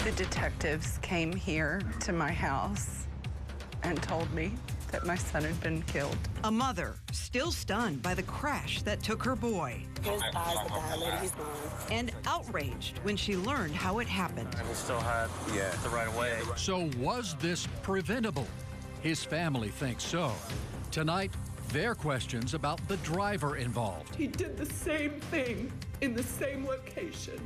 The detectives came here to my house and told me that my son had been killed. A mother still stunned by the crash that took her boy. His eyes are dilated, he's gone. And outraged when she learned how it happened. And he still had the right of way. So was this preventable? His family thinks so. Tonight, their questions about the driver involved. He did the same thing in the same location,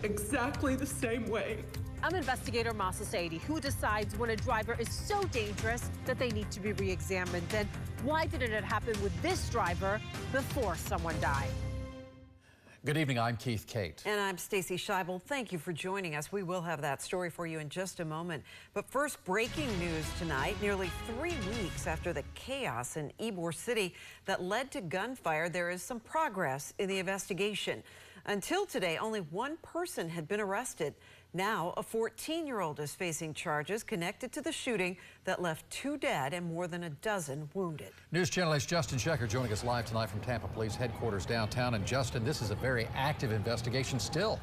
exactly the same way. I'm Investigator Mahsa Saeidi, who decides when a driver is so dangerous that they need to be re-examined. And why didn't it happen with this driver before someone died? Good evening, I'm Keith Kate. And I'm Stacy Scheibel. Thank you for joining us. We will have that story for you in just a moment. But first, breaking news tonight. Nearly 3 weeks after the chaos in Ybor City that led to gunfire, there is some progress in the investigation. Until today, only one person had been arrested. Now, a 14-year-old is facing charges connected to the shooting that left 2 dead and more than a dozen wounded. News Channel 8's Justin Shecker joining us live tonight from Tampa Police Headquarters downtown. And Justin, this is a very active investigation still.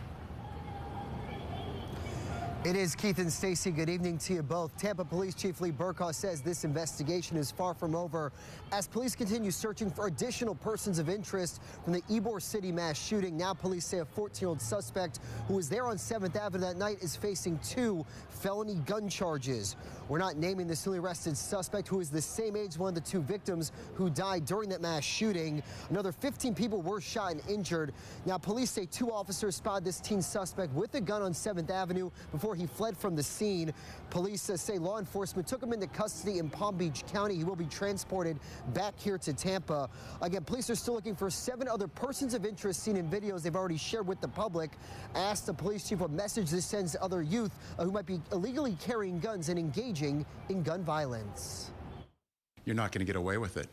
It is, Keith and Stacy. Good evening to you both. Tampa Police Chief Lee Burkhaw says this investigation is far from over as police continue searching for additional persons of interest from the Ybor City mass shooting. Now police say a 14-year-old suspect who was there on 7th Avenue that night is facing 2 felony gun charges. We're not naming the newly arrested suspect, who is the same age as one of the 2 victims who died during that mass shooting. Another 15 people were shot and injured. Now police say 2 officers spotted this teen suspect with a gun on 7th Avenue before he fled from the scene. Police say law enforcement took him into custody in Palm Beach County. He will be transported back here to Tampa. Again, police are still looking for 7 other persons of interest seen in videos they've already shared with the public. I asked the police chief what message this sends to other youth who might be illegally carrying guns and engaging in gun violence. You're not going to get away with it.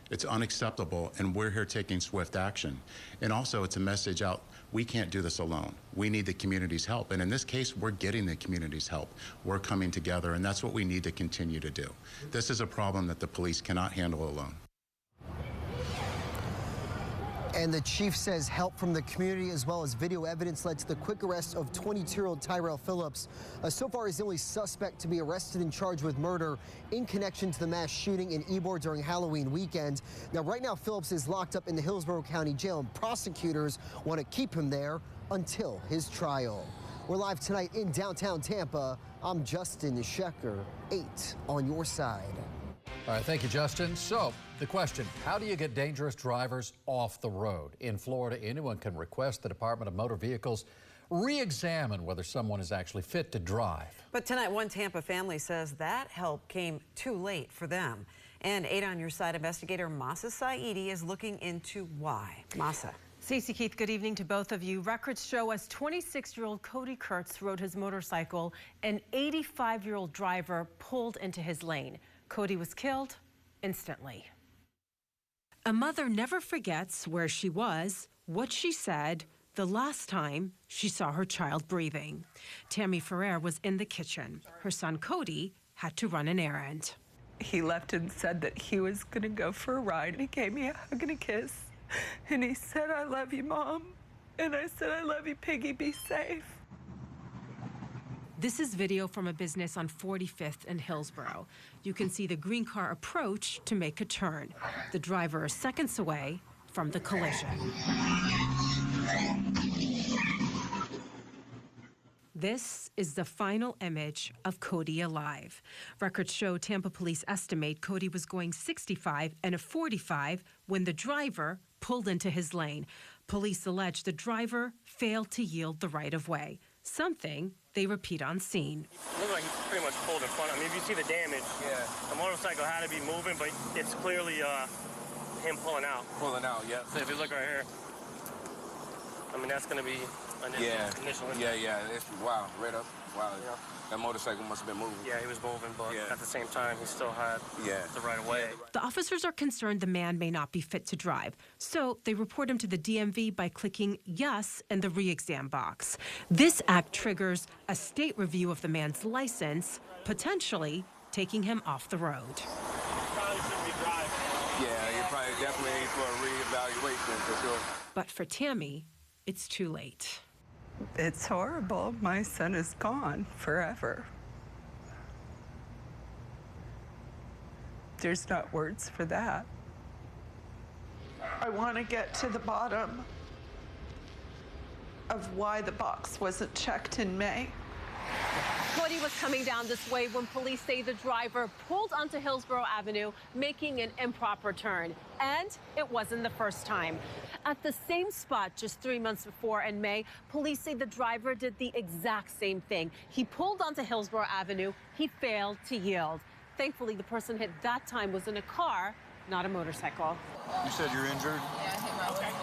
It's unacceptable, and we're here taking swift action. And also, it's a message out, we can't do this alone. We need the community's help. And in this case, we're getting the community's help. We're coming together, and that's what we need to continue to do. This is a problem that the police cannot handle alone. And the chief says help from the community as well as video evidence led to the quick arrest of 22-year-old Tyrell Phillips. So far, he's the only suspect to be arrested and charged with murder in connection to the mass shooting in Ybor during Halloween weekend. Now, right now, Phillips is locked up in the Hillsborough County Jail, and prosecutors want to keep him there until his trial. We're live tonight in downtown Tampa. I'm Justin Shecker, 8 on your side. All right, thank you, Justin. So, the question, how do you get dangerous drivers off the road? In Florida, anyone can request the Department of Motor Vehicles re-examine whether someone is actually fit to drive. But tonight, one Tampa family says that help came too late for them. And 8 on your side, investigator Mahsa Saeidi is looking into why. Mahsa. Stacey, Keith, good evening to both of you. Records show as 26-year-old Cody Kurtz rode his motorcycle, an 85-year-old driver pulled into his lane. Cody was killed instantly. A mother never forgets where she was, what she said, the last time she saw her child breathing. Tammy Ferrer was in the kitchen. Her son Cody had to run an errand. He left and said that he was going to go for a ride. He gave me a hug and a kiss. And he said, "I love you, Mom." And I said, "I love you, Piggy. Be safe." This is video from a business on 45th and Hillsborough. You can see the green car approach to make a turn. The driver is seconds away from the collision. This is the final image of Cody alive. Records show Tampa police estimate Cody was going 65 and a 45 when the driver pulled into his lane. Police allege the driver failed to yield the right-of-way, something they repeat on scene. It looks like he pretty much pulled in front of me. If you see the damage, the motorcycle had to be moving, but it's clearly him pulling out. Pulling out, yeah. So if you look right here, I mean, that's going to be initial impact. Yeah. It's, wow, right up. Wow, yeah. That motorcycle must have been moving. Yeah, he was moving, but at the same time, he still had the right of way. The officers are concerned the man may not be fit to drive, so they report him to the DMV by clicking yes in the re-exam box. This act triggers a state review of the man's license, potentially taking him off the road. Probably shouldn't be driving. Yeah, you probably definitely need for a reevaluation for sure. But for Tammy, it's too late. It's horrible. My son is gone forever. There's not words for that. I want to get to the bottom of why the box wasn't checked in May. Cody was coming down this way when police say the driver pulled onto Hillsborough Avenue, making an improper turn. And it wasn't the first time. At the same spot just 3 months before in May, police say the driver did the exact same thing. He pulled onto Hillsborough Avenue. He failed to yield. Thankfully, the person hit that time was in a car, not a motorcycle. You said you're injured? Yeah, I hit my leg.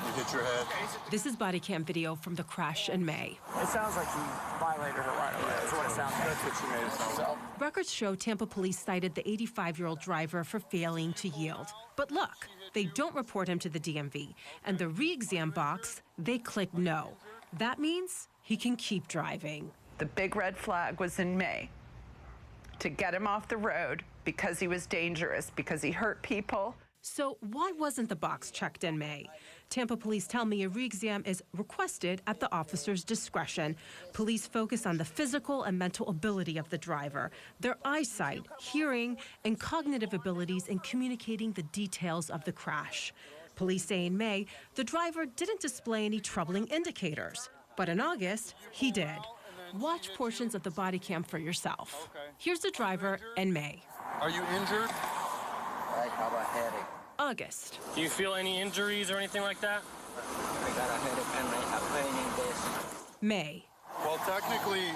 You hit your head? This is body cam video from the crash in May. It sounds like he violated it right away. That's what it sounds like. That's what you made it sound like. Records show Tampa police cited the 85-year-old driver for failing to yield. But look, they don't report him to the DMV. And the re-exam box, they click no. That means he can keep driving. The big red flag was in May to get him off the road because he was dangerous, because he hurt people. So why wasn't the box checked in May? Tampa police tell me a re-exam is requested at the officer's discretion. Police focus on the physical and mental ability of the driver, their eyesight, hearing, and cognitive abilities in communicating the details of the crash. Police say in May, the driver didn't display any troubling indicators, but in August, he did. Watch portions of the body cam for yourself. Here's the driver in May. Are you injured? I have a headache. August. Do you feel any injuries or anything like that? I got a headache and I have pain in this. May. Well, technically,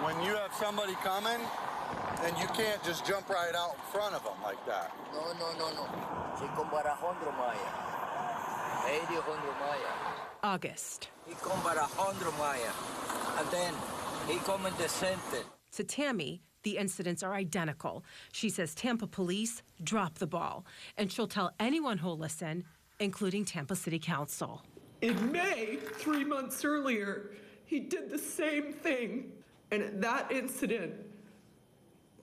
when you have somebody coming, then you can't just jump right out in front of them like that. No. Si compara 100 Maya. 80, 100 Maya. August. He compara 100 Maya. And then he come in the center. To Tammy, the incidents are identical. She says Tampa police dropped the ball, and she'll tell anyone who'll listen, including Tampa City Council. In May, 3 months earlier, he did the same thing. And at that incident,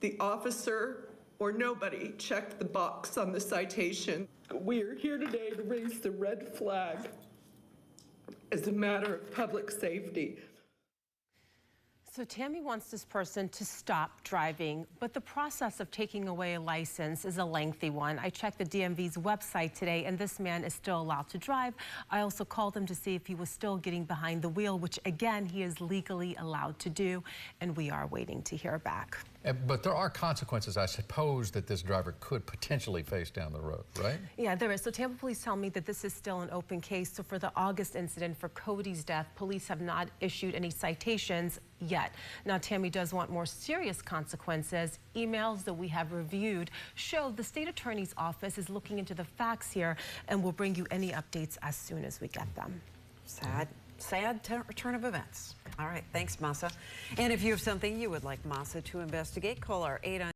the officer or nobody checked the box on the citation. We're here today to raise the red flag as a matter of public safety. So Tammy wants this person to stop driving, but the process of taking away a license is a lengthy one. I checked the DMV's website today, and this man is still allowed to drive. I also called him to see if he was still getting behind the wheel, which again, he is legally allowed to do, and we are waiting to hear back. But there are consequences, I suppose, that this driver could potentially face down the road, right? Yeah, there is. So Tampa police tell me that this is still an open case. So for the August incident for Cody's death, police have not issued any citations yet. Now, Tammy does want more serious consequences. Emails that we have reviewed show the state attorney's office is looking into the facts here, and we'll bring you any updates as soon as we get them. Sad turn of events. All right, thanks, Mahsa. And if you have something you would like Mahsa to investigate, call our 8